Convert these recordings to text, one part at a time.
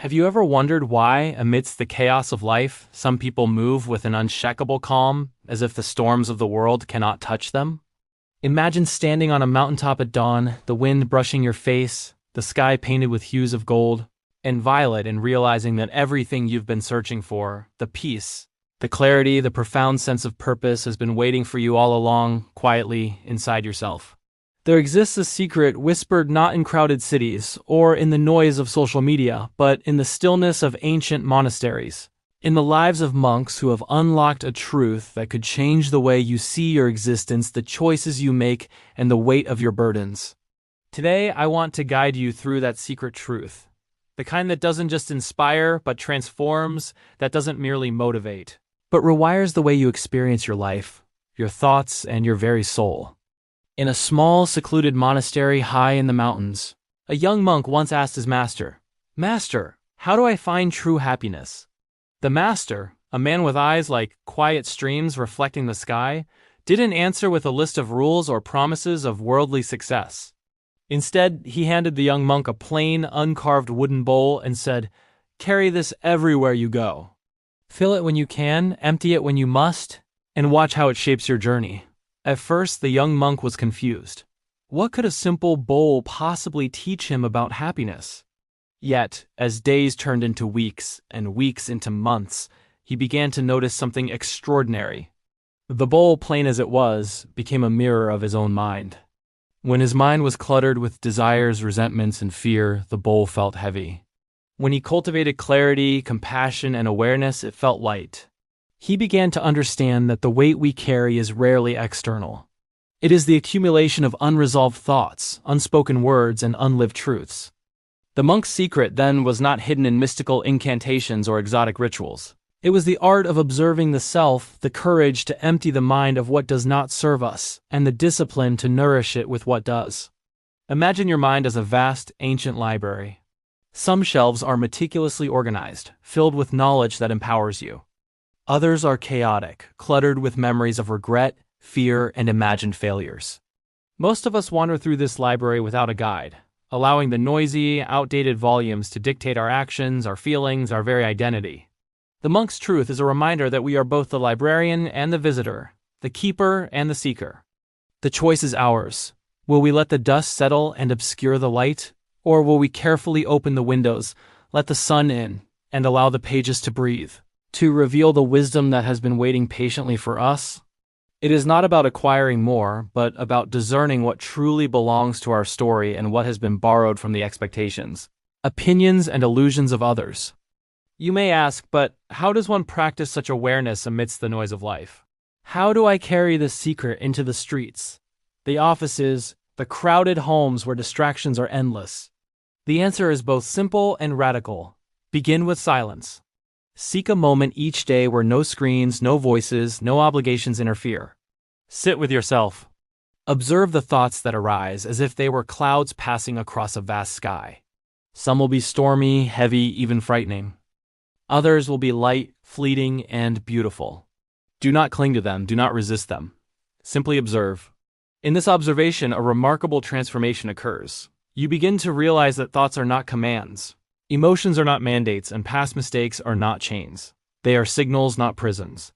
Have you ever wondered why, amidst the chaos of life, some people move with an unshakable calm, as if the storms of the world cannot touch them? Imagine standing on a mountaintop at dawn, the wind brushing your face, the sky painted with hues of gold and violet, and realizing that everything you've been searching for, the peace, the clarity, the profound sense of purpose, has been waiting for you all along, quietly, inside yourself. There exists a secret whispered not in crowded cities or in the noise of social media, but in the stillness of ancient monasteries, in the lives of monks who have unlocked a truth that could change the way you see your existence, the choices you make, and the weight of your burdens. Today, I want to guide you through that secret truth, the kind that doesn't just inspire, but transforms, that doesn't merely motivate, but rewires the way you experience your life, your thoughts, and your very soul. In a small, secluded monastery high in the mountains, a young monk once asked his master, "Master, how do I find true happiness?" The master, a man with eyes like quiet streams reflecting the sky, didn't answer with a list of rules or promises of worldly success. Instead, he handed the young monk a plain, uncarved wooden bowl and said, "Carry this everywhere you go. Fill it when you can, empty it when you must, and watch how it shapes your journey." At first, the young monk was confused. What could a simple bowl possibly teach him about happiness? Yet, as days turned into weeks and weeks into months, he began to notice something extraordinary. The bowl, plain as it was, became a mirror of his own mind. When his mind was cluttered with desires, resentments, and fear, the bowl felt heavy. When he cultivated clarity, compassion, and awareness, it felt light. He began to understand that the weight we carry is rarely external. It is the accumulation of unresolved thoughts, unspoken words, and unlived truths. The monk's secret, then, was not hidden in mystical incantations or exotic rituals. It was the art of observing the self, the courage to empty the mind of what does not serve us, and the discipline to nourish it with what does. Imagine your mind as a vast, ancient library. Some shelves are meticulously organized, filled with knowledge that empowers you. Others are chaotic, cluttered with memories of regret, fear, and imagined failures. Most of us wander through this library without a guide, allowing the noisy, outdated volumes to dictate our actions, our feelings, our very identity. The monk's truth is a reminder that we are both the librarian and the visitor, the keeper and the seeker. The choice is ours. Will we let the dust settle and obscure the light, or will we carefully open the windows, let the sun in, and allow the pages to breathe, to reveal the wisdom that has been waiting patiently for us? It is not about acquiring more, but about discerning what truly belongs to our story and what has been borrowed from the expectations, opinions, and illusions of others. You may ask, but how does one practice such awareness amidst the noise of life? How do I carry this secret into the streets, the offices, the crowded homes where distractions are endless? The answer is both simple and radical. Begin with silence. Seek a moment each day where no screens, no voices, no obligations interfere. Sit with yourself. Observe the thoughts that arise as if they were clouds passing across a vast sky. Some will be stormy, heavy, even frightening. Others will be light, fleeting, and beautiful. Do not cling to them, do not resist them. Simply observe. In this observation, a remarkable transformation occurs. You begin to realize that thoughts are not commands. Emotions are not mandates, and past mistakes are not chains. They are signals, not prisons.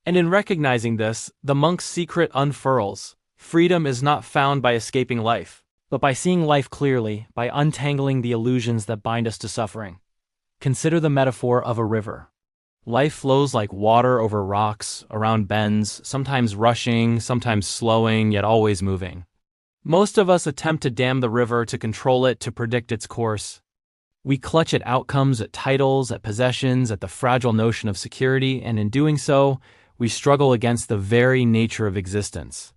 And in recognizing this, the monk's secret unfurls. Freedom is not found by escaping life, but by seeing life clearly, by untangling the illusions that bind us to suffering. Consider the metaphor of a river. Life flows like water over rocks, around bends, sometimes rushing, sometimes slowing, yet always moving. Most of us attempt to dam the river, to control it, to predict its course. We clutch at outcomes, at titles, at possessions, at the fragile notion of security, and in doing so, we struggle against the very nature of existence.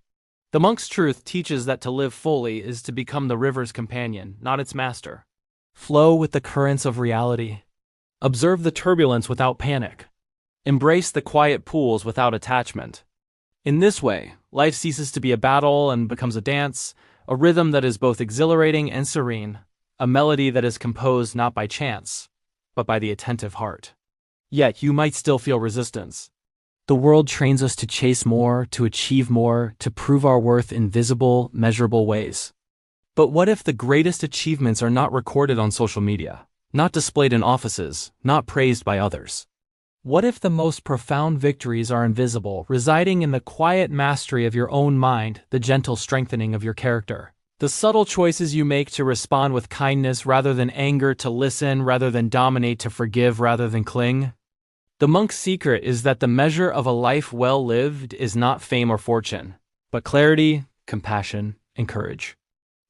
The monk's truth teaches that to live fully is to become the river's companion, not its master. Flow with the currents of reality. Observe the turbulence without panic. Embrace the quiet pools without attachment. In this way, life ceases to be a battle and becomes a dance, a rhythm that is both exhilarating and serene. A melody that is composed not by chance, but by the attentive heart. Yet you might still feel resistance. The world trains us to chase more, to achieve more, to prove our worth in visible, measurable ways. But what if the greatest achievements are not recorded on social media, not displayed in offices, not praised by others. What if the most profound victories are invisible, residing in the quiet mastery of your own mind, the gentle strengthening of your character? The subtle choices you make to respond with kindness rather than anger, to listen rather than dominate, to forgive rather than cling? The monk's secret is that the measure of a life well lived is not fame or fortune, but clarity, compassion, and courage.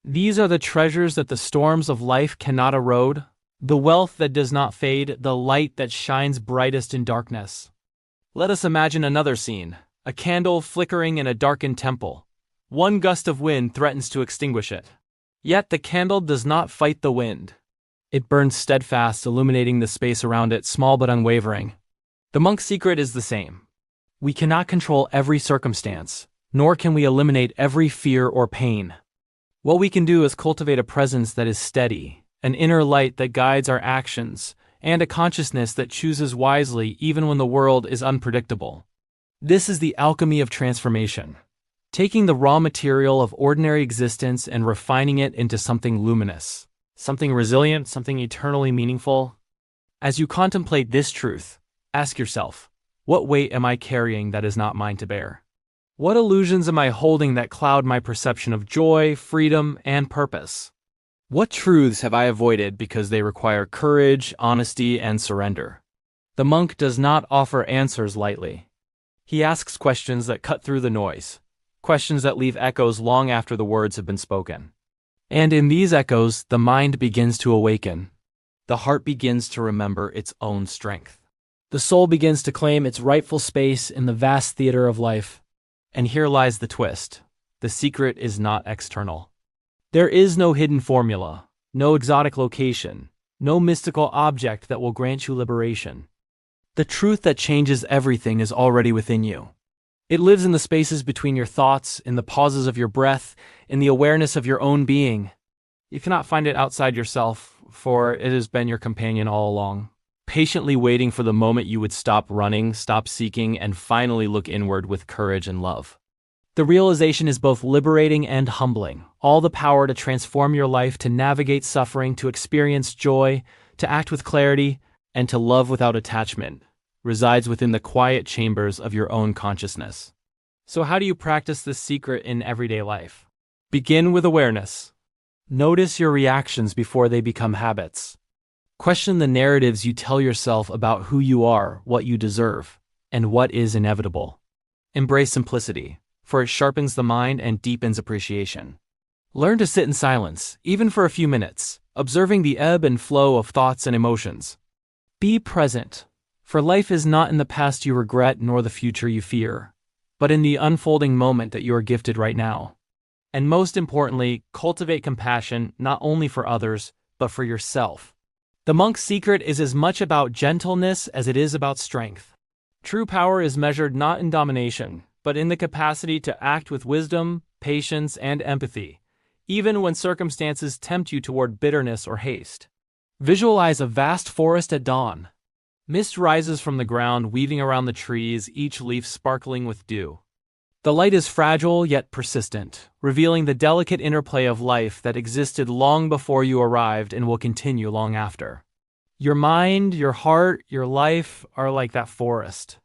These are the treasures that the storms of life cannot erode, the wealth that does not fade, the light that shines brightest in darkness. Let us imagine another scene, a candle flickering in a darkened temple. One gust of wind threatens to extinguish it. Yet the candle does not fight the wind. It burns steadfast, illuminating the space around it, small but unwavering. The monk's secret is the same. We cannot control every circumstance, nor can we eliminate every fear or pain. What we can do is cultivate a presence that is steady, an inner light that guides our actions, and a consciousness that chooses wisely even when the world is unpredictable. This is the alchemy of transformation. Taking the raw material of ordinary existence and refining it into something luminous, something resilient, something eternally meaningful. As you contemplate this truth, ask yourself, what weight am I carrying that is not mine to bear? What illusions am I holding that cloud my perception of joy, freedom, and purpose? What truths have I avoided because they require courage, honesty, and surrender? The monk does not offer answers lightly. He asks questions that cut through the noise, questions that leave echoes long after the words have been spoken. And in these echoes, the mind begins to awaken. The heart begins to remember its own strength. The soul begins to claim its rightful space in the vast theater of life. And here lies the twist. The secret is not external. There is no hidden formula, no exotic location, no mystical object that will grant you liberation. The truth that changes everything is already within you. It lives in the spaces between your thoughts, in the pauses of your breath, in the awareness of your own being. You cannot find it outside yourself, for it has been your companion all along, patiently waiting for the moment you would stop running, stop seeking, and finally look inward with courage and love. The realization is both liberating and humbling, all the power to transform your life, to navigate suffering, to experience joy, to act with clarity, and to love without attachment, resides within the quiet chambers of your own consciousness. So how do you practice this secret in everyday life? Begin with awareness. Notice your reactions before they become habits. Question the narratives you tell yourself about who you are, what you deserve, and what is inevitable. Embrace simplicity, for it sharpens the mind and deepens appreciation. Learn to sit in silence, even for a few minutes, observing the ebb and flow of thoughts and emotions. Be present, for life is not in the past you regret nor the future you fear, but in the unfolding moment that you are gifted right now. And most importantly, cultivate compassion not only for others, but for yourself. The monk's secret is as much about gentleness as it is about strength. True power is measured not in domination, but in the capacity to act with wisdom, patience, and empathy, even when circumstances tempt you toward bitterness or haste. Visualize a vast forest at dawn. Mist rises from the ground, weaving around the trees, each leaf sparkling with dew. The light is fragile yet persistent, revealing the delicate interplay of life that existed long before you arrived and will continue long after. Your mind, your heart, your life are like that forest.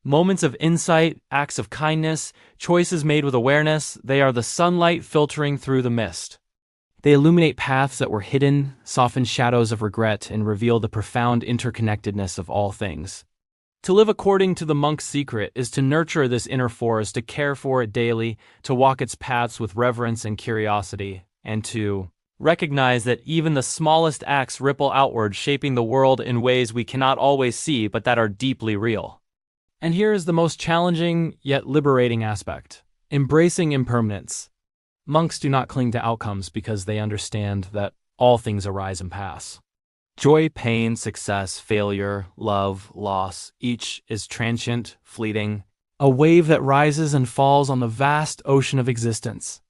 Moments of insight, acts of kindness, choices made with awareness, they are the sunlight filtering through the mist. They illuminate paths that were hidden, soften shadows of regret, and reveal the profound interconnectedness of all things. To live according to the monk's secret is to nurture this inner forest, to care for it daily, to walk its paths with reverence and curiosity, and to recognize that even the smallest acts ripple outward, shaping the world in ways we cannot always see but that are deeply real. And here is the most challenging yet liberating aspect: embracing impermanence. Monks do not cling to outcomes because they understand that all things arise and pass. Joy, pain, success, failure, love, loss, each is transient, fleeting, a wave that rises and falls on the vast ocean of existence.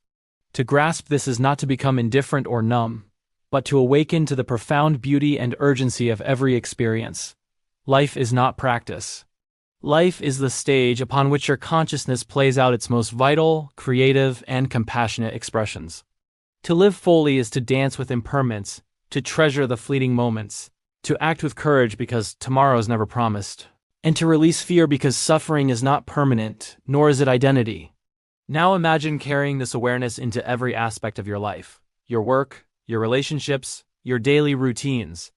To grasp this is not to become indifferent or numb, but to awaken to the profound beauty and urgency of every experience. Life is not practice. Life is the stage upon which your consciousness plays out its most vital, creative, and compassionate expressions. To live fully is to dance with impermanence, to treasure the fleeting moments, to act with courage because tomorrow is never promised, and to release fear because suffering is not permanent, nor is it identity. Now imagine carrying this awareness into every aspect of your life, your work, your relationships, your daily routines.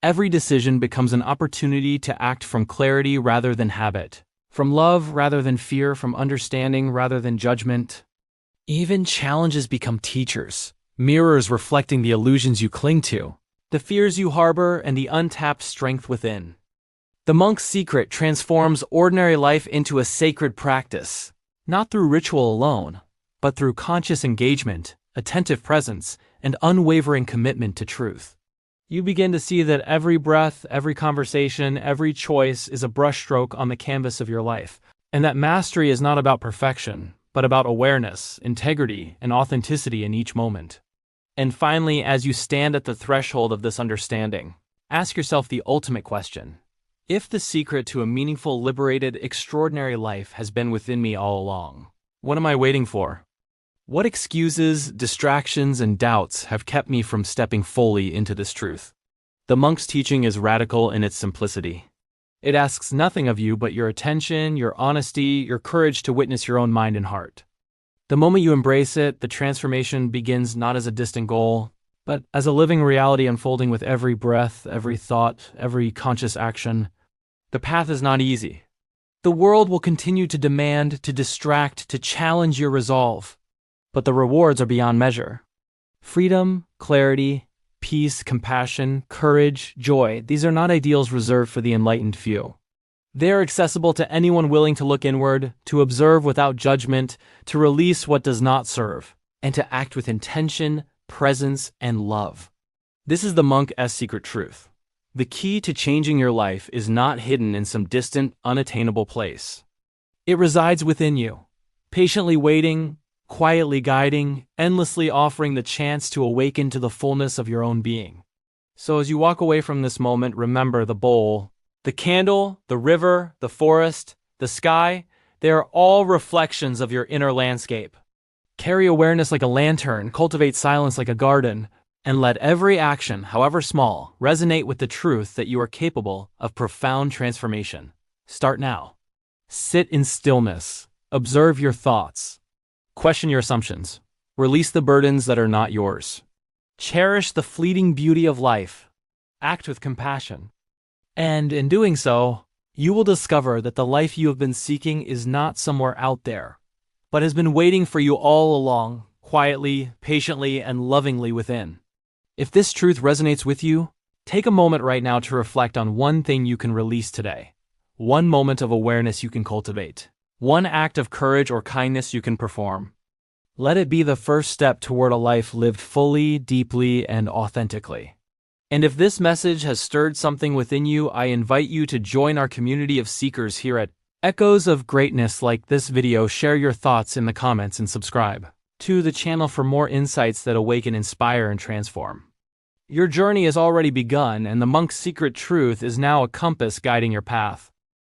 Every decision becomes an opportunity to act from clarity rather than habit, from love rather than fear, from understanding rather than judgment. Even challenges become teachers, mirrors reflecting the illusions you cling to, the fears you harbor, and the untapped strength within. The monk's secret transforms ordinary life into a sacred practice, not through ritual alone, but through conscious engagement, attentive presence, and unwavering commitment to truth. You begin to see that every breath, every conversation, every choice is a brushstroke on the canvas of your life, and that mastery is not about perfection, but about awareness, integrity, and authenticity in each moment. And finally, as you stand at the threshold of this understanding, ask yourself the ultimate question. If the secret to a meaningful, liberated, extraordinary life has been within me all along, what am I waiting for? What excuses, distractions, and doubts have kept me from stepping fully into this truth? The monk's teaching is radical in its simplicity. It asks nothing of you but your attention, your honesty, your courage to witness your own mind and heart. The moment you embrace it, the transformation begins not as a distant goal, but as a living reality unfolding with every breath, every thought, every conscious action. The path is not easy. The world will continue to demand, to distract, to challenge your resolve. But the rewards are beyond measure. Freedom, clarity, peace, compassion, courage, joy, these are not ideals reserved for the enlightened few. They are accessible to anyone willing to look inward, to observe without judgment, to release what does not serve, and to act with intention, presence, and love. This is the monk's secret truth. The key to changing your life is not hidden in some distant, unattainable place. It resides within you, patiently waiting, quietly guiding, endlessly offering the chance to awaken to the fullness of your own being. So as you walk away from this moment, remember the bowl, the candle, the river, the forest, the sky, they are all reflections of your inner landscape. Carry awareness like a lantern, cultivate silence like a garden, and let every action, however small, resonate with the truth that you are capable of profound transformation. Start now. Sit in stillness. Observe your thoughts. Question your assumptions. Release the burdens that are not yours. Cherish the fleeting beauty of life. Act with compassion. And in doing so, you will discover that the life you have been seeking is not somewhere out there, but has been waiting for you all along, quietly, patiently, and lovingly within. If this truth resonates with you, take a moment right now to reflect on one thing you can release today. One moment of awareness you can cultivate. One act of courage or kindness you can perform. Let it be the first step toward a life lived fully, deeply, and authentically. And if this message has stirred something within you, I invite you to join our community of seekers here at Echoes of Greatness. Like this video, share your thoughts in the comments and subscribe to the channel for more insights that awaken, inspire, and transform. Your journey has already begun, and the monk's secret truth is now a compass guiding your path.